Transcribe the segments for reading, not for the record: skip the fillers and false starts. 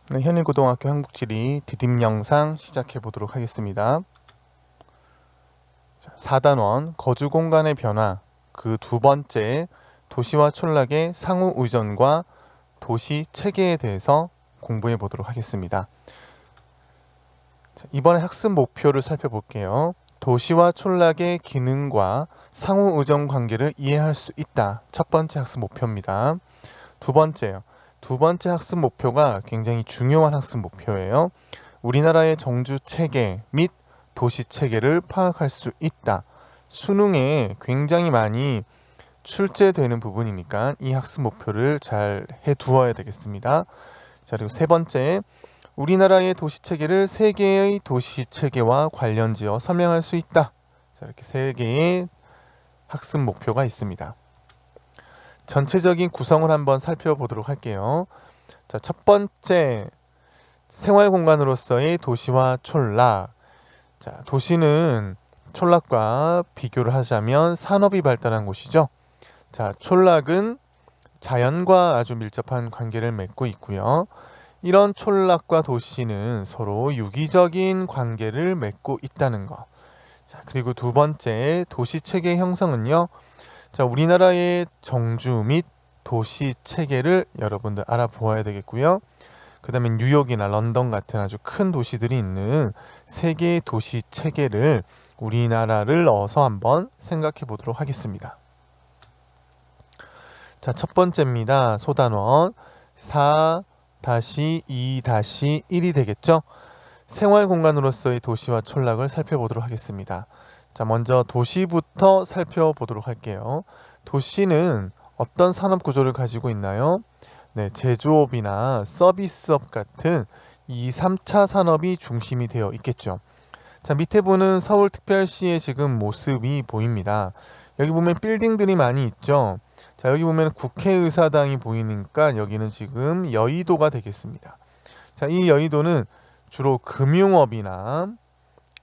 네, 현일고등학교 한국지리 디딤 영상 시작해 보도록 하겠습니다. 4단원 거주 공간의 변화, 그 두 번째 도시와 촌락의 상호 의존과 도시 체계에 대해서 공부해 보도록 하겠습니다. 이번에 학습 목표를 살펴볼게요. 도시와 촌락의 기능과 상호 의존 관계를 이해할 수 있다. 첫 번째 학습 목표입니다. 두 번째 학습 목표가 굉장히 중요한 학습 목표예요. 우리나라의 정주 체계 및 도시 체계를 파악할 수 있다. 수능에 굉장히 많이 출제되는 부분이니까 이 학습 목표를 잘 해두어야 되겠습니다. 자, 그리고 세 번째, 우리나라의 도시 체계를 세계의 도시 체계와 관련지어 설명할 수 있다. 자, 이렇게 세 개의 학습 목표가 있습니다. 전체적인 구성을 한번 살펴보도록 할게요. 자, 첫 번째, 생활 공간으로서의 도시와 촌락. 자, 도시는 촌락과 비교를 하자면 산업이 발달한 곳이죠. 자, 촌락은 자연과 아주 밀접한 관계를 맺고 있고요. 이런 촌락과 도시는 서로 유기적인 관계를 맺고 있다는 것. 자, 그리고 두 번째, 도시 체계 형성은요. 자, 우리나라의 정주 및 도시 체계를 여러분들 알아보아야 되겠고요. 그 다음에 뉴욕이나 런던 같은 아주 큰 도시들이 있는 세계의 도시 체계를 우리나라를 넣어서 한번 생각해 보도록 하겠습니다. 자, 첫 번째입니다. 소단원 4-2-1이 되겠죠? 생활 공간으로서의 도시와 촌락을 살펴보도록 하겠습니다. 자, 먼저 도시부터 살펴보도록 할게요. 도시는 어떤 산업 구조를 가지고 있나요? 네, 제조업이나 서비스업 같은 2, 3차 산업이 중심이 되어 있겠죠. 자, 밑에 보는 서울특별시의 지금 모습이 보입니다. 여기 보면 빌딩들이 많이 있죠. 자, 여기 보면 국회의사당이 보이니까 여기는 지금 여의도가 되겠습니다. 자, 이 여의도는 주로 금융업이나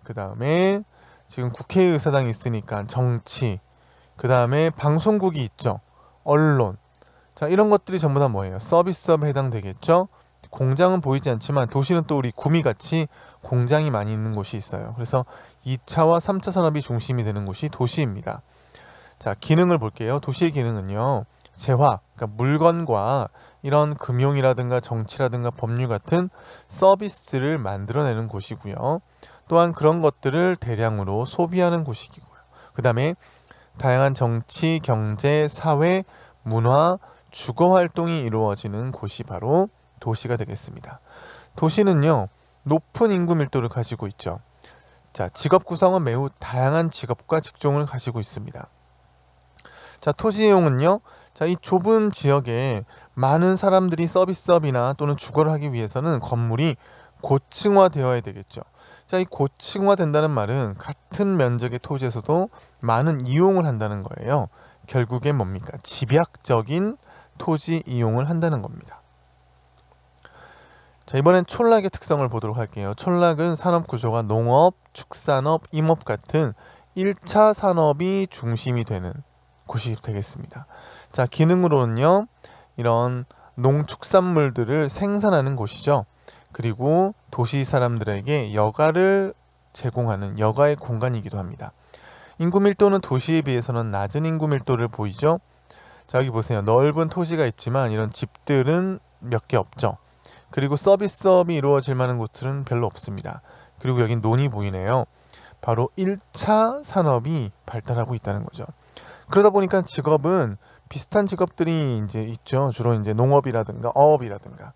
그 다음에 지금 국회의사당이 있으니까 정치, 그 다음에 방송국이 있죠. 언론. 자, 이런 것들이 전부 다 뭐예요? 서비스업에 해당되겠죠. 공장은 보이지 않지만 도시는 또 우리 구미같이 공장이 많이 있는 곳이 있어요. 그래서 2차와 3차 산업이 중심이 되는 곳이 도시입니다. 자, 기능을 볼게요. 도시의 기능은요. 재화, 그러니까 물건과 이런 금융이라든가 정치라든가 법률 같은 서비스를 만들어내는 곳이고요. 또한 그런 것들을 대량으로 소비하는 곳이고요. 그 다음에 다양한 정치, 경제, 사회, 문화, 주거 활동이 이루어지는 곳이 바로 도시가 되겠습니다. 도시는요, 높은 인구 밀도를 가지고 있죠. 자, 직업 구성은 매우 다양한 직업과 직종을 가지고 있습니다. 자, 토지 이용은요, 자, 이 좁은 지역에 많은 사람들이 서비스업이나 또는 주거를 하기 위해서는 건물이 고층화되어야 되겠죠. 자, 이 고층화된다는 말은 같은 면적의 토지에서도 많은 이용을 한다는 거예요. 결국엔 뭡니까? 집약적인 토지 이용을 한다는 겁니다. 자, 이번엔 촌락의 특성을 보도록 할게요. 촌락은 산업 구조가 농업, 축산업, 임업 같은 1차 산업이 중심이 되는 곳이 되겠습니다. 자, 기능으로는요, 이런 농축산물들을 생산하는 곳이죠. 그리고 도시 사람들에게 여가를 제공하는 여가의 공간이기도 합니다. 인구 밀도는 도시에 비해서는 낮은 인구 밀도를 보이죠. 자, 여기 보세요. 넓은 토지가 있지만 이런 집들은 몇 개 없죠. 그리고 서비스업이 이루어질 만한 곳들은 별로 없습니다. 그리고 여긴 논이 보이네요. 바로 1차 산업이 발달하고 있다는 거죠. 그러다 보니까 직업은 비슷한 직업들이 이제 있죠. 주로 이제 농업이라든가 어업이라든가.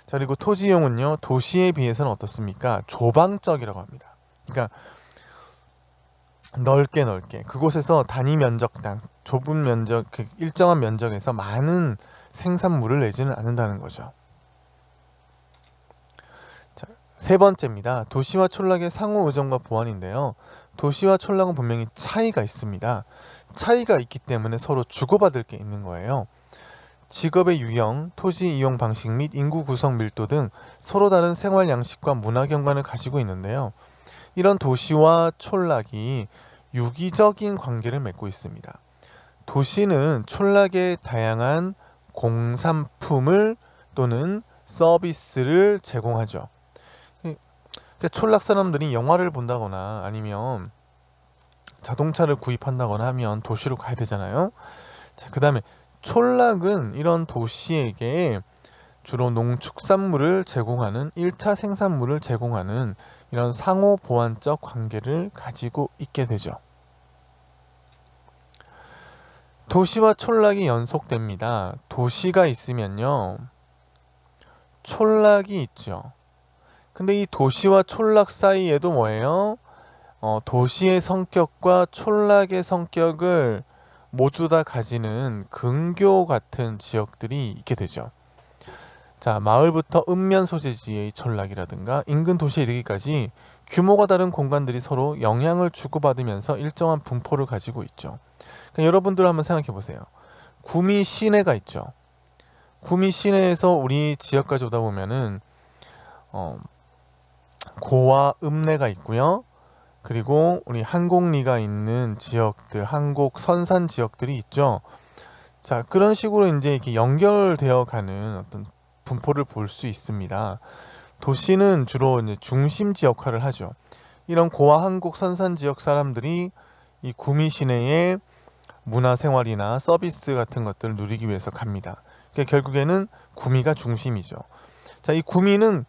자, 그리고 토지 이용은요, 도시에 비해서는 어떻습니까? 조방적이라고 합니다. 그러니까 넓게 그곳에서 단위 면적당 좁은 면적, 그 일정한 면적에서 많은 생산물을 내지는 않는다는 거죠. 자, 세 번째입니다. 도시와 촌락의 상호 의존과 보완인데요. 도시와 촌락은 분명히 차이가 있습니다. 차이가 있기 때문에 서로 주고받을 게 있는 거예요. 직업의 유형, 토지 이용 방식 및 인구 구성 밀도 등 서로 다른 생활 양식과 문화 경관을 가지고 있는데요. 이런 도시와 촌락이 유기적인 관계를 맺고 있습니다. 도시는 촌락의 다양한 공산품을 또는 서비스를 제공하죠. 그러니까 촌락 사람들이 영화를 본다거나 아니면 자동차를 구입한다거나 하면 도시로 가야 되잖아요. 자, 그 다음에 촌락은 이런 도시에게 주로 농축산물을 제공하는 1차 생산물을 제공하는 이런 상호 보완적 관계를 가지고 있게 되죠. 도시와 촌락이 연속됩니다. 도시가 있으면요, 촌락이 있죠. 근데 이 도시와 촌락 사이에도 뭐예요? 도시의 성격과 촌락의 성격을 모두 다 가지는 근교 같은 지역들이 있게 되죠. 자, 마을부터 읍면 소재지의 촌락이라든가 인근 도시에 이르기까지 규모가 다른 공간들이 서로 영향을 주고받으면서 일정한 분포를 가지고 있죠. 그러니까 여러분들 한번 생각해 보세요. 구미 시내가 있죠. 구미 시내에서 우리 지역까지 오다 보면은 고와 읍내가 있고요. 그리고 우리 한곡리가 있는 지역들, 한곡 선산 지역들이 있죠. 자, 그런 식으로 이제 이렇게 연결되어 가는 어떤 분포를 볼 수 있습니다. 도시는 주로 이제 중심지 역할을 하죠. 이런 고와 한곡 선산 지역 사람들이 이 구미 시내에 문화생활이나 서비스 같은 것들을 누리기 위해서 갑니다. 그러니까 결국에는 구미가 중심이죠. 자, 이 구미는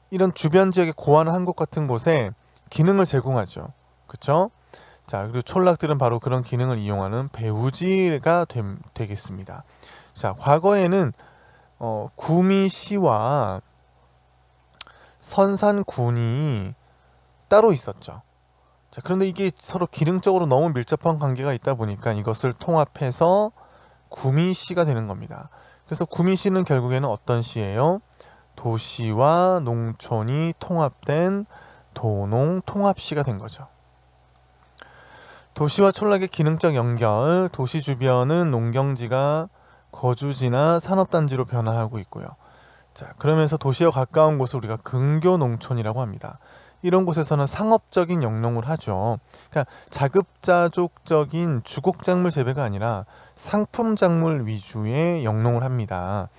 이런 주변 지역의 고와 한곡 같은 곳에 기능을 제공하죠. 그렇죠? 자, 그리고 촌락들은 바로 그런 기능을 이용하는 배후지가 되겠습니다. 자, 과거에는 구미시와 선산군이 따로 있었죠. 자, 그런데 이게 서로 기능적으로 너무 밀접한 관계가 있다 보니까 이것을 통합해서 구미시가 되는 겁니다. 그래서 구미시는 결국에는 어떤 시예요? 도시와 농촌이 통합된 도농통합시가 된 거죠. 도시와 촌락의 기능적 연결, 도시 주변은 농경지가 거주지나 산업단지로 변화하고 있고요. 자, 그러면서 도시와 가까운 곳을 우리가 근교 농촌이라고 합니다. 이런 곳에서는 상업적인 영농을 하죠. 그러니까 자급자족적인 주곡작물 재배가 아니라 상품작물 위주의 영농을 합니다.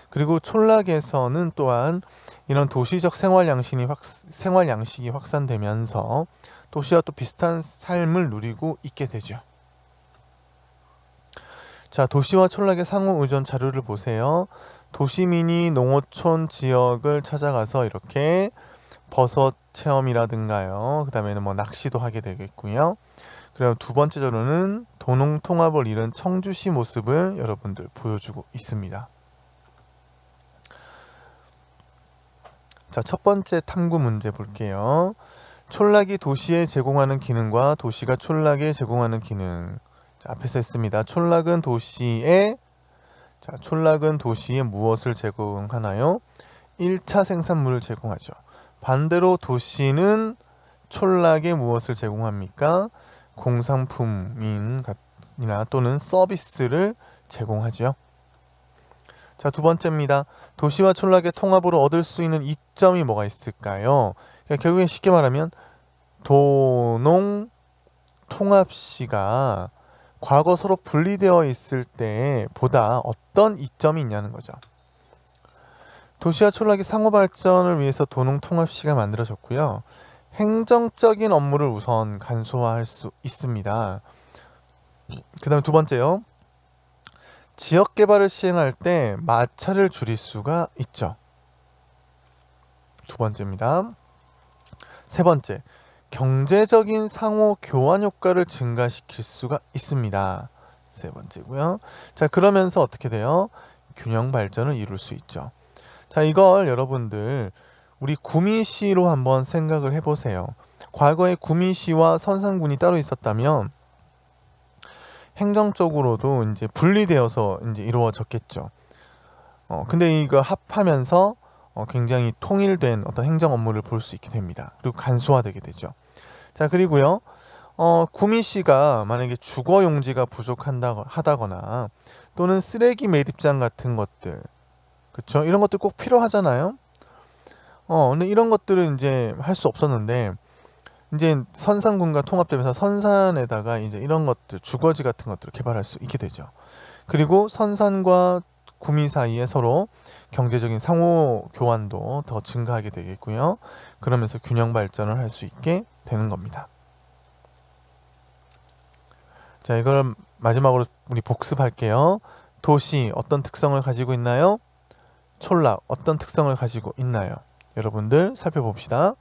그리고 촌락에서는 또한 이런 도시적 생활 양식이 확산되면서 도시와 또 비슷한 삶을 누리고 있게 되죠. 자, 도시와 촌락의 상호 의존 자료를 보세요. 도시민이 농어촌 지역을 찾아가서 이렇게 버섯 체험이라든가요. 그 다음에는 뭐 낚시도 하게 되겠고요. 그리고 두 번째 자료는 도농 통합을 이룬 청주시 모습을 여러분들 보여주고 있습니다. 자, 첫 번째 탐구 문제 볼게요. 촌락이 도시에 제공하는 기능과 도시가 촌락에 제공하는 기능. 자, 앞에서 했습니다. 촌락은 도시에 무엇을 제공하나요? 1차 생산물을 제공하죠. 반대로 도시는 촌락에 무엇을 제공합니까? 공산품이나 또는 서비스를 제공하죠. 자, 두 번째입니다. 도시와 촌락의 통합으로 얻을 수 있는 이점이 뭐가 있을까요? 그러니까 결국엔 쉽게 말하면 도농 통합시가 과거 서로 분리되어 있을 때보다 어떤 이점이 있냐는 거죠. 도시와 촌락의 상호 발전을 위해서 도농 통합시가 만들어졌고요. 행정적인 업무를 우선 간소화할 수 있습니다. 그 다음 두 번째요. 지역 개발을 시행할 때 마찰을 줄일 수가 있죠. 두 번째입니다. 세 번째, 경제적인 상호 교환 효과를 증가시킬 수가 있습니다. 세 번째고요. 자, 그러면서 어떻게 돼요? 균형 발전을 이룰 수 있죠. 자, 이걸 여러분들 우리 구미시로 한번 생각을 해보세요. 과거에 구미시와 선산군이 따로 있었다면 행정적으로도 이제 분리되어서 이제 이루어졌겠죠. 근데 이거 합하면서 굉장히 통일된 어떤 행정 업무를 볼 수 있게 됩니다. 그리고 간소화되게 되죠. 자, 그리고요. 구미시가 만약에 주거 용지가 부족하다거나 또는 쓰레기 매립장 같은 것들, 그렇죠? 이런 것들 꼭 필요하잖아요. 근데 이런 것들은 이제 할 수 없었는데 이제 선산군과 통합되면서 선산에다가 이제 이런 것들, 주거지 같은 것들을 개발할 수 있게 되죠. 그리고 선산과 구미 사이에 서로 경제적인 상호 교환도 더 증가하게 되겠고요. 그러면서 균형 발전을 할 수 있게 되는 겁니다. 자, 이걸 마지막으로 우리 복습할게요. 도시 어떤 특성을 가지고 있나요? 촌락 어떤 특성을 가지고 있나요? 여러분들 살펴봅시다.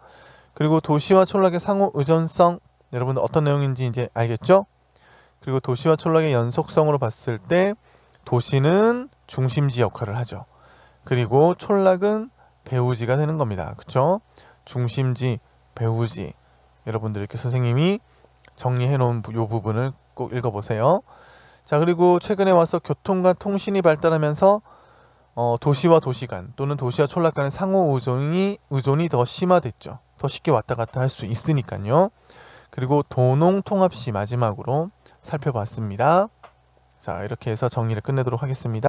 그리고 도시와 촌락의 상호 의존성, 여러분들 어떤 내용인지 이제 알겠죠? 그리고 도시와 촌락의 연속성으로 봤을 때 도시는 중심지 역할을 하죠. 그리고 촌락은 배후지가 되는 겁니다. 그쵸? 중심지, 배후지. 여러분들 이렇게 선생님이 정리해 놓은 이 부분을 꼭 읽어보세요. 자, 그리고 최근에 와서 교통과 통신이 발달하면서 도시와 도시 간 또는 도시와 촌락 간의 상호 의존이 더 심화됐죠. 더 쉽게 왔다 갔다 할 수 있으니까요. 그리고 도농 통합시 마지막으로 살펴봤습니다. 자, 이렇게 해서 정리를 끝내도록 하겠습니다.